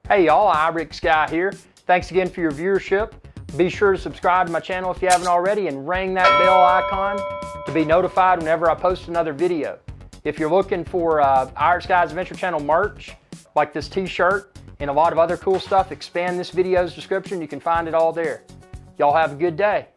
Hey y'all, iRick Guy here. Thanks again for your viewership. Be sure to subscribe to my channel if you haven't already and ring that bell icon to be notified whenever I post another video. If you're looking for iRick Guy's Adventure Channel merch, like this t-shirt and a lot of other cool stuff, expand this video's description. You can find it all there. Y'all have a good day.